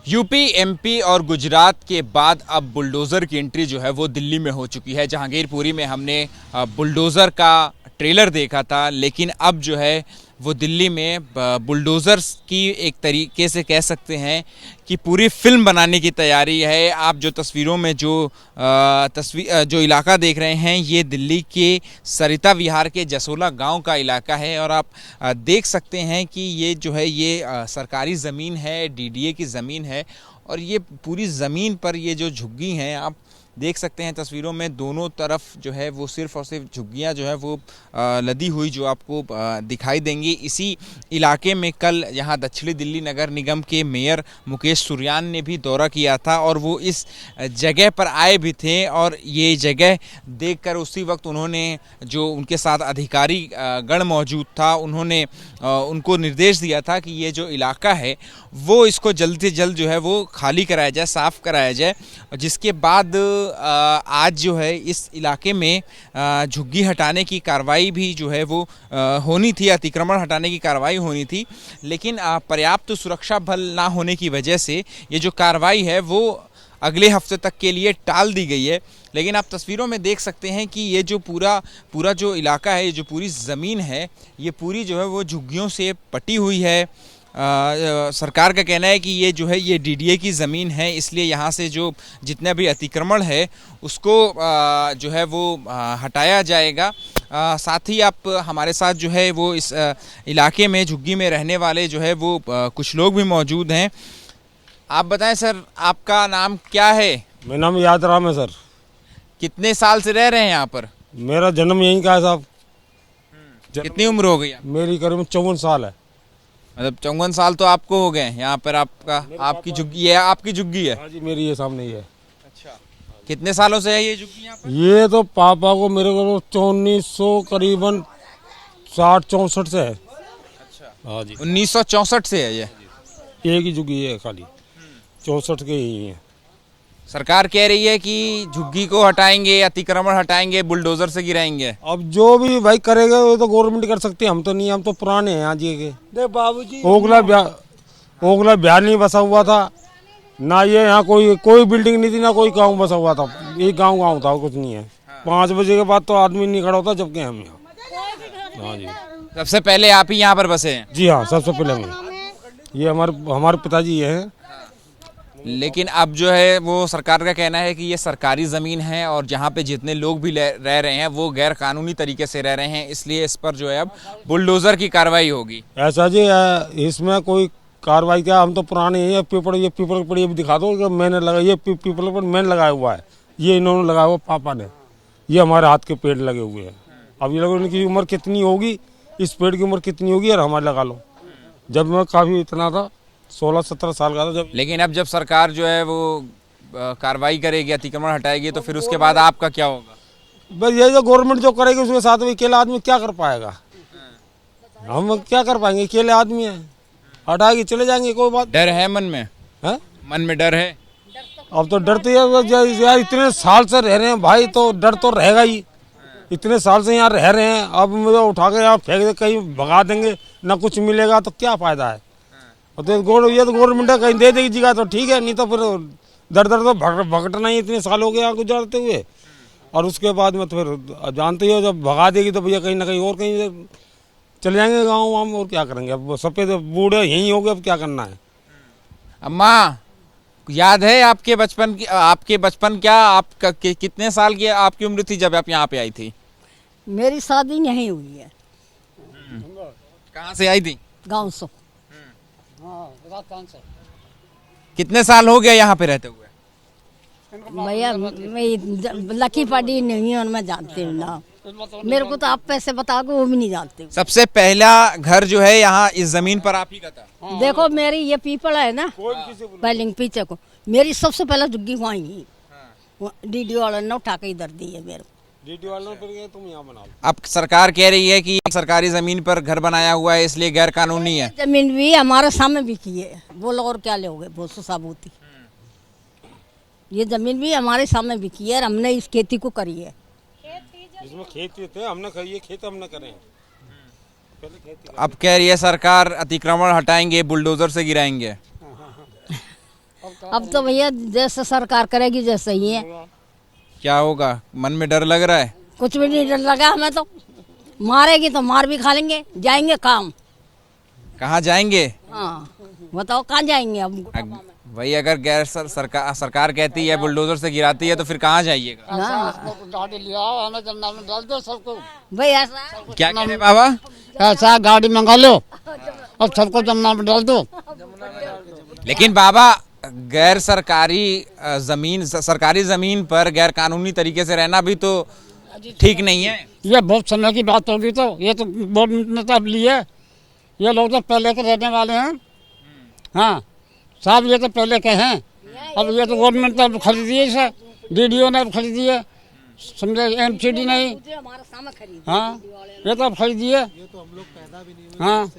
UP, MP और गुजरात के बाद अब बुलडोज़र की एंट्री जो है वो दिल्ली में हो चुकी है। जहांगीरपुरी में हमने बुलडोज़र का ट्रेलर देखा था, लेकिन अब जो है वो दिल्ली में बुलडोज़र्स की एक तरीके से कह सकते हैं कि पूरी फिल्म बनाने की तैयारी है। आप जो तस्वीरों में जो इलाका देख रहे हैं, ये दिल्ली के सरिता विहार के जसोला गांव का इलाका है और आप देख सकते हैं कि ये जो है ये सरकारी ज़मीन है, डीडीए की ज़मीन है और ये पूरी ज़मीन पर ये जो झुग्गी हैं आप देख सकते हैं तस्वीरों में, दोनों तरफ जो है वो सिर्फ और सिर्फ झुग्गियाँ जो है वो लदी हुई जो आपको दिखाई देंगी। इसी इलाके में कल यहाँ दक्षिणी दिल्ली नगर निगम के मेयर मुकेश सुरयान ने भी दौरा किया था और वो इस जगह पर आए भी थे और ये जगह देखकर उसी वक्त उन्होंने, जो उनके साथ अधिकारी गण मौजूद था, उन्होंने उनको निर्देश दिया था कि ये जो इलाका है वो इसको जल्द से जल्द जो है वो खाली कराया जाए, साफ़ कराया जाए। जिसके बाद आज जो है इस इलाके में झुग्गी हटाने की कार्रवाई भी जो है वो होनी थी, अतिक्रमण हटाने की कार्रवाई होनी थी, लेकिन पर्याप्त सुरक्षा बल ना होने की वजह से ये जो कार्रवाई है वो अगले हफ्ते तक के लिए टाल दी गई है। लेकिन आप तस्वीरों में देख सकते हैं कि ये जो पूरा जो इलाका है, ये जो पूरी ज़मीन है, ये पूरी जो है वो झुग्गियों से पटी हुई है। सरकार का कहना है कि ये जो है ये डीडीए की ज़मीन है, इसलिए यहाँ से जो जितना भी अतिक्रमण है उसको जो है वो हटाया जाएगा। साथ ही आप हमारे साथ जो है वो इस इलाके में झुग्गी में रहने वाले जो है वो कुछ लोग भी मौजूद हैं। आप बताएं सर, आपका नाम क्या है? मेरा नाम याद राम है सर। कितने साल से रह रहे हैं यहाँ पर? मेरा जन्म यहीं का है साहब। कितनी उम्र हो गई? मेरी करीब 54 साल है। मतलब 54 साल तो आपको हो गए यहाँ पर। आपकी झुग्गी है? आपकी झुग्गी है? हाँ जी, मेरी ये सामने ही है। अच्छा, कितने सालों से है ये झुग्गी यहाँ पर? ये तो पापा को मेरे को 1900 करीबन 60-64 से है। अच्छा, हाँ जी, 1964 से है ये? एक ही झुग्गी है खाली, 64 के ही है। सरकार कह रही है कि झुग्गी को हटाएंगे, अतिक्रमण हटाएंगे, बुलडोजर से गिराएंगे। अब जो भी भाई करेगा वो तो गवर्नमेंट कर सकती है, हम तो नहीं, हम तो पुराने हैं यहाँ जी के। देख बाबूजी, ओगला बिहार नहीं बसा हुआ था ना, ये यहाँ कोई बिल्डिंग नहीं थी ना कोई गाँव बसा हुआ था। एक गाँव था, कुछ नहीं है। 5 बजे के बाद तो आदमी नहीं खड़ा होता, जबकि हम यहाँ। हाँ जी, सबसे पहले आप ही यहाँ पर बसे हैं? जी हाँ, सबसे पहले हम। ये हमारे पिताजी ये हैं। लेकिन अब जो है वो सरकार का कहना है कि ये सरकारी ज़मीन है और जहाँ पे जितने लोग भी रह रहे हैं वो गैर कानूनी तरीके से रह रहे हैं, इसलिए इस पर जो है अब बुलडोज़र की कार्रवाई होगी। ऐसा जी, इसमें कोई कार्रवाई क्या, हम तो पुराने हैं। ये पीपल पर ये भी दिखा दो कि मैंने लगा, ये पीपल पर मैंने लगाया हुआ है, ये इन्होंने लगाया हुआ पापा ने। ये हमारे हाथ के पेड़ लगे हुए हैं। अब ये लोगों की उम्र कितनी होगी, इस पेड़ की उम्र कितनी होगी और हमारे लगा लो। जब मैं काफ़ी इतना था, 16-17 साल का था जब। लेकिन अब जब सरकार जो है वो कार्रवाई करेगी, अतिक्रमण हटाएगी, तो फिर उसके बाद आपका क्या होगा? बस ये जो गवर्नमेंट जो करेगी उसके साथ में अकेला आदमी क्या कर पाएगा? हम क्या कर पाएंगे, अकेले आदमी है। हटाएगी चले जाएंगे, कोई बात। डर है मन में? है, मन में डर है? अब तो डरते यार, इतने साल से रह रहे हैं भाई, तो डर तो रहेगा ही। इतने साल से यहाँ रह रहे हैं, अब मुझे उठा के यहाँ फेंक दे, कहीं भगा देंगे, ना कुछ मिलेगा तो क्या फायदा है? तो ये तो गवर्नमेंट कहीं दे देगी जगह तो ठीक है, नहीं तो फिर दर दर तो भगटना ही। इतने साल हो गए यहाँ गुजारते हुए, और उसके बाद में तो फिर जानते ही हो, जब भगा देगी तो भैया कहीं ना कहीं और कहीं चले जाएंगे गाँव वाम, और क्या करेंगे? अब सफेद बूढ़े यहीं हो गए, अब क्या करना है? अम्मा, याद है आपके बचपन क्या आप कितने साल की आपकी उम्र थी जब आप यहाँ पे आई थी? मेरी शादी यहीं हुई है। कहाँ से आई थी? गाँव से। कितने साल हो गया यहाँ पे रहते हुए? भैया मैं लकी पड़ी नहीं हूँ, मैं जानती हूँ ना। मेरे को तो आप पैसे बता के वो भी नहीं जानते। सबसे पहला घर जो है यहाँ इस जमीन पर आप ही का था? देखो मेरी ये पीपल है ना, बिल्डिंग पीछे को, मेरी सबसे पहला झुग्गी वहाँ ही। डीडी वाला ने उठा के इधर दी है मेरे को। डीडी वाला ने फिर तुम यहाँ बना लो। अब सरकार कह रही है कि सरकारी जमीन पर घर बनाया हुआ है, इसलिए गैर कानूनी है। जमीन भी हमारे सामने बिकी है, बोलो और क्या लोगे? बहुत साबूती। ये जमीन भी हमारे सामने बिकी है और हमने इस खेती को करी है। इसमें खेत थे, हमने ये खेत हमने करे हैं। अब कह रही है सरकार अतिक्रमण हटाएंगे, बुलडोजर से गिराएंगे। अब तो भैया जैसे सरकार करेगी जैसे ही है। क्या होगा, मन में डर लग रहा है? कुछ भी नहीं डर लगा हमें तो। मारेगी तो मार भी खा लेंगे, जाएंगे काम। कहाँ जाएंगे? हाँ बताओ कहाँ जाएंगे अब। भाई अगर गैर सरकार कहती है बुलडोजर से गिराती है तो फिर कहाँ जाइएगा? गाड़ी ले आओ, हमें जन्नत में डाल दो सबको। भाई ऐसा क्या कह रहे बाबा? ऐसा गाड़ी मंगा लो और सबको जन्नत में डाल दो। लेकिन बाबा गैर सरकारी जमीन, सरकारी जमीन पर गैर कानूनी तरीके से रहना भी तो ठीक नहीं है। ये बहुत समय की बात होगी, तो ये तो बहुत मतलब लिए ये लोग तो पहले के रहने वाले हैं। हाँ साहब ये तो पहले के हैं, अब ये तो गवर्नमेंट ने खरीदी है, इसे डीडीओ ने खरीदी है, समझे, एमसीडी नहीं। हाँ ये तो खरीदी है। हाँ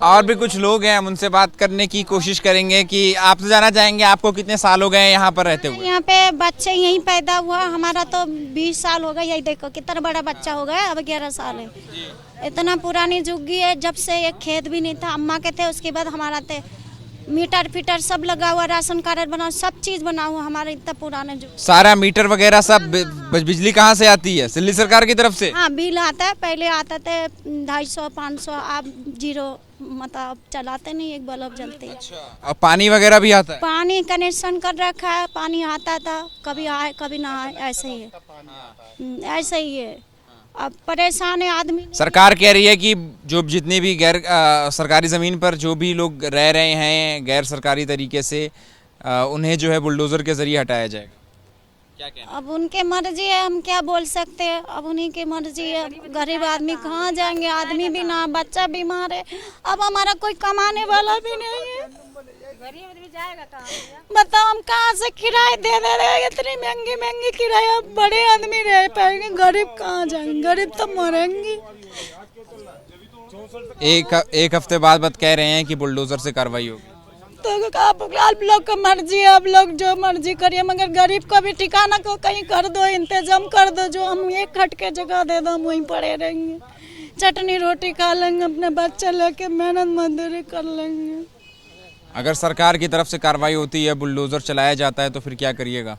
और भी कुछ लोग हैं, हम उनसे बात करने की कोशिश करेंगे कि आप तो जाना चाहेंगे, आपको कितने साल हो गए यहाँ पर रहते हुए? यहाँ पे बच्चे यहीं पैदा हुआ, हमारा तो 20 साल हो गए। यही देखो कितना बड़ा बच्चा हो गया, अब 11 साल है। इतना पुरानी जुग्गी है, जब से एक खेत भी नहीं था, अम्मा के थे, उसके बाद हमारा थे। मीटर फीटर सब लगा हुआ, राशन कार्ड बना, सब चीज बना हुआ हमारे इतना पुराने जुग। सारा मीटर वगैरह सब बिजली कहाँ से आती है? दिल्ली सरकार की तरफ से? हाँ बिल आता है, पहले आता थे 250-500, अब 0, मतलब चलाते नहीं, एक बल्ब जलती है। और पानी वगैरह भी आता है? पानी कनेक्शन कर रखा है, पानी आता था, कभी आए कभी ना आए, ऐसे ही है। ऐसे ही है, अब परेशान है आदमी। सरकार कह रही है कि जो जितनी भी गैर सरकारी ज़मीन पर जो भी लोग रह रहे हैं गैर सरकारी तरीके से, उन्हें जो है बुलडोज़र के ज़रिए हटाया जाएगा। क्या कहना? अब उनके मर्जी है, हम क्या बोल सकते हैं, अब उन्हीं की मर्जी है। गरीब आदमी कहाँ जाएंगे, आदमी भी ना, बच्चा बीमार है, अब हमारा कोई कमाने वाला भी नहीं है। बताओ हम कहाँ से किराए दे रहे हैं, इतनी महंगी महंगी किराया, बड़े आदमी रह पाएंगे, गरीब कहाँ जाएंगे, गरीब तो मरेंगे। एक हफ्ते बाद कह रहे हैं कि बुलडोज़र से कार्रवाई होगी। तो आप लोग का मर्जी है, आप लोग जो मर्जी करिए, मगर गरीब को भी ठिकाना को कहीं कर दो, इंतजाम कर दो, जो हम एक खट के जगह दे दो, हम वहीं पड़े रहेंगे, चटनी रोटी खा लेंगे, अपने बच्चे लेके मेहनत मजदूरी कर लेंगे। अगर सरकार की तरफ से कार्रवाई होती है, बुलडोज़र चलाया जाता है, तो फिर क्या करिएगा?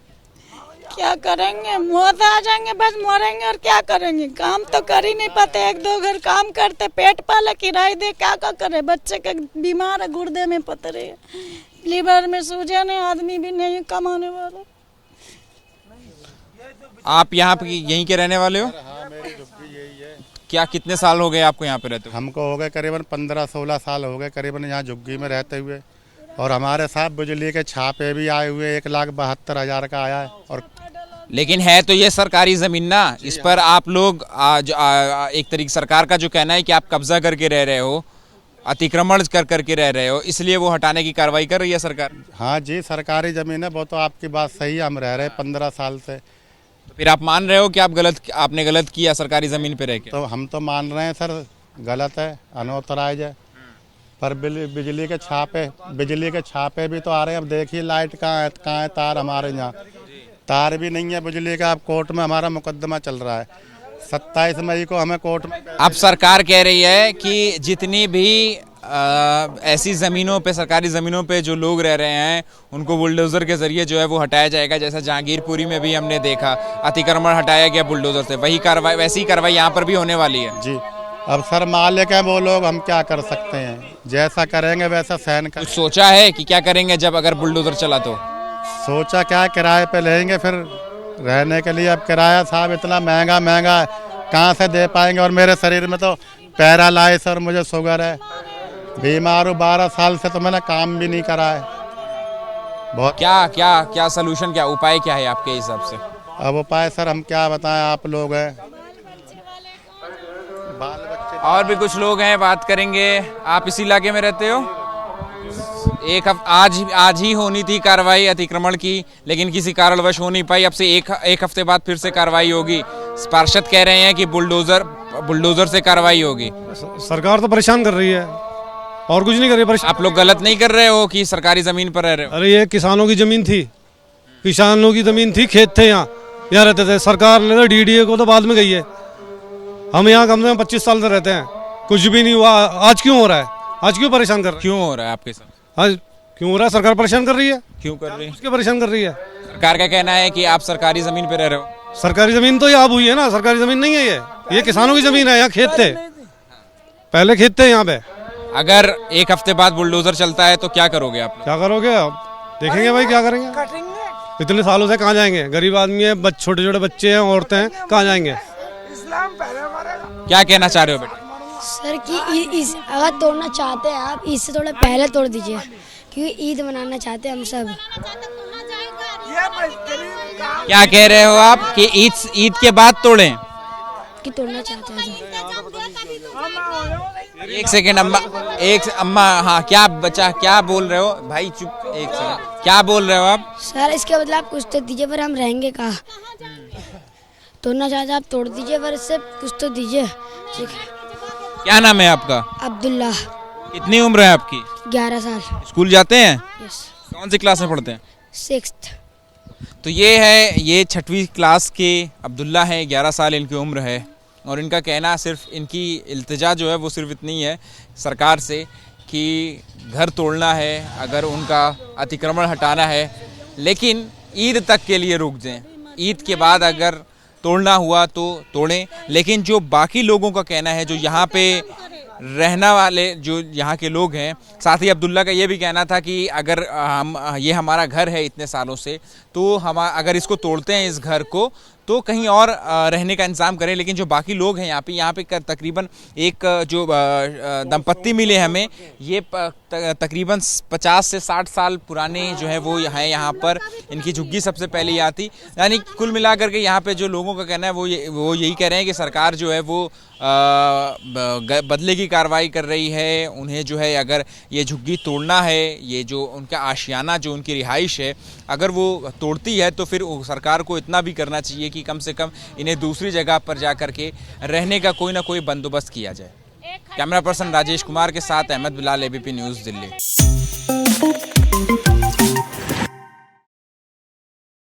क्या करेंगे, मौत आ जाएंगे, बस मरेंगे, और क्या करेंगे, काम तो कर ही नहीं पाते। 1-2 घर काम करते, पेट पाले, किराए दे, क्या करे, बच्चे का बीमार है, गुर्दे में पथरी है, लीवर में सूजन है, आदमी भी नहीं कमाने वाला। आप यहाँ पे यहीं के रहने वाले हो? हाँ मेरी झुग्गी यही है। क्या कितने साल हो गए आपको यहाँ पे रहते हुए? हमको हो गए करीबन 15-16 साल हो गए करीबन यहाँ झुग्गी में रहते हुए, और हमारे साथ बिजली के छापे भी आए हुए, 1,72,000 का आया है। और लेकिन है तो ये सरकारी ज़मीन ना, इस पर आप लोग आज एक तरीके सरकार का जो कहना है कि आप कब्जा करके रह रहे हो, अतिक्रमण करके रह रहे हो, इसलिए वो हटाने की कार्रवाई कर रही है सरकार। हाँ जी सरकारी ज़मीन है, वो तो आपकी बात सही है, हम रह रहे हैं 15 साल से। तो फिर आप मान रहे हो कि आपने गलत किया सरकारी ज़मीन पे रह के? तो हम तो मान रहे हैं सर गलत है, अनऑथराइज है, पर बिजली के छापे भी तो आ रहे हैं। अब देखिए लाइट कहाँ है, तार हमारे यहाँ तार भी नहीं है बिजली का। अब कोर्ट में हमारा मुकदमा चल रहा है, 27 मई को हमें कोर्ट में। अब सरकार कह रही है कि जितनी भी ऐसी ज़मीनों पे, सरकारी ज़मीनों पे जो लोग रह रहे हैं, उनको बुलडोज़र के ज़रिए जो है वो हटाया जाएगा। जैसा जहांगीरपुरी में भी हमने देखा, अतिक्रमण हटाया गया बुलडोज़र से, वैसी कार्रवाई यहाँ पर भी होने वाली है। जी अब सर मालिक हैं वो लोग, हम क्या कर सकते हैं, जैसा करेंगे वैसा सहन कर। कुछ सोचा है कि क्या करेंगे जब अगर बुलडोज़र चला तो? सोचा क्या, किराए पे लेंगे फिर रहने के लिए। अब किराया साहब इतना महंगा है, कहाँ से दे पाएंगे। और मेरे शरीर में तो पैरालाइज और मुझे शुगर है, बीमार हूँ, 12 साल से तो मैंने काम भी नहीं करा है। बहुत क्या सलूशन, क्या उपाय क्या है आपके हिसाब से? अब उपाय सर हम क्या बताएं, आप लोग हैं, बाल बच्चे। और भी कुछ लोग हैं, बात करेंगे। आप इसी इलाके में रहते हो? आज ही होनी थी कार्रवाई अतिक्रमण की, लेकिन किसी कारणवश हो नहीं पाई। अब से एक हफ्ते बाद फिर से कार्रवाई होगी। पार्षद कह रहे हैं कि बुलडोजर से कार्रवाई होगी। सरकार तो परेशान कर रही है और कुछ नहीं कर रही। आप लोग गलत नहीं कर रहे हो कि सरकारी जमीन पर रह रहे हो? अरे ये किसानों की जमीन थी, खेत थे, यहाँ रहते थे। सरकार ने तो डीडीए को तो बाद में गई है। हम यहाँ कम से कम 25 साल से रहते हैं, कुछ भी नहीं हुआ। आज क्यों हो रहा है, आज क्यों परेशान कर रहे हैं? क्यों हो रहा है आपके साथ? आज क्यों हो रहा है? सरकार परेशान कर रही है। क्यों कर रही है? उसके परेशान कर रही है। सरकार का कहना है कि आप सरकारी जमीन पे रह रहे हो। सरकारी जमीन तो यहाँ हुई है ना, सरकारी जमीन नहीं है ये किसानों की जमीन है। यहाँ खेत थे, पहले खेत थे यहाँ पे। अगर एक हफ्ते बाद बुलडोजर चलता है तो क्या करोगे आप? क्या करोगे अब? देखेंगे भाई क्या करेंगे। इतने सालों से कहाँ जाएंगे? गरीब आदमी है, छोटे छोटे बच्चे हैं, औरतें हैं, कहाँ जाएंगे? क्या कहना चाह रहे हो बेटा? सर कि अगर तोड़ना चाहते हैं आप, ईद से थोड़ा पहले तोड़ दीजिए, क्योंकि ईद मनाना चाहते हैं हम सब। क्या कह रहे हो आप कि ईद के बाद तोड़ें? कि तोड़ना चाहते हैं एक सेकेंड अम्मा हाँ, क्या बच्चा क्या बोल रहे हो भाई? चुप, एक सेकेंड, क्या बोल रहे हो आप? सर इसके बदले आप कुछ तो दीजिए, पर हम रहेंगे कहाँ? तोड़ना चाहते आप तोड़ दीजिए, पर इससे कुछ तो दीजिए। ठीक है। क्या नाम है आपका? अब्दुल्ला। कितनी उम्र है आपकी? 11 साल। स्कूल जाते हैं? यस। कौन सी क्लास में पढ़ते हैं? 6th। तो ये 6वीं क्लास के अब्दुल्ला हैं, 11 साल इनकी उम्र है। और इनका कहना सिर्फ, इनकी इल्तिजा जो है वो सिर्फ इतनी है सरकार से कि घर तोड़ना है, अगर उनका अतिक्रमण हटाना है, लेकिन ईद तक के लिए रुक जाएं। ईद के बाद अगर तोड़ना हुआ तो तोड़ें। लेकिन जो बाकी लोगों का कहना है, जो यहाँ पे रहने वाले जो यहाँ के लोग हैं, साथ ही अब्दुल्ला का ये भी कहना था कि अगर ये हमारा घर है इतने सालों से, तो हम अगर इसको तोड़ते हैं इस घर को, तो कहीं और रहने का इंतज़ाम करें। लेकिन जो बाकी लोग हैं यहाँ पे तकरीबन एक जो दंपत्ति मिले हमें, ये तकरीबन 50 से 60 साल पुराने जो है वो यहाँ पर इनकी झुग्गी सबसे पहले यहाँ थी। यानी कुल मिलाकर के यहाँ पे जो लोगों का कहना है वो यही कह रहे हैं कि सरकार जो है वो बदले की कार्रवाई कर रही है। उन्हें जो है अगर ये झुग्गी तोड़ना है, ये जो उनका आशियाना जो उनकी रिहाइश है, अगर वो तोड़ती है तो फिर सरकार को इतना भी करना चाहिए कि कम से कम इन्हें दूसरी जगह पर जा कर के रहने का कोई ना कोई बंदोबस्त किया जाए। कैमरा पर्सन राजेश कुमार के साथ अहमद बिलाल, ABP न्यूज़, दिल्ली।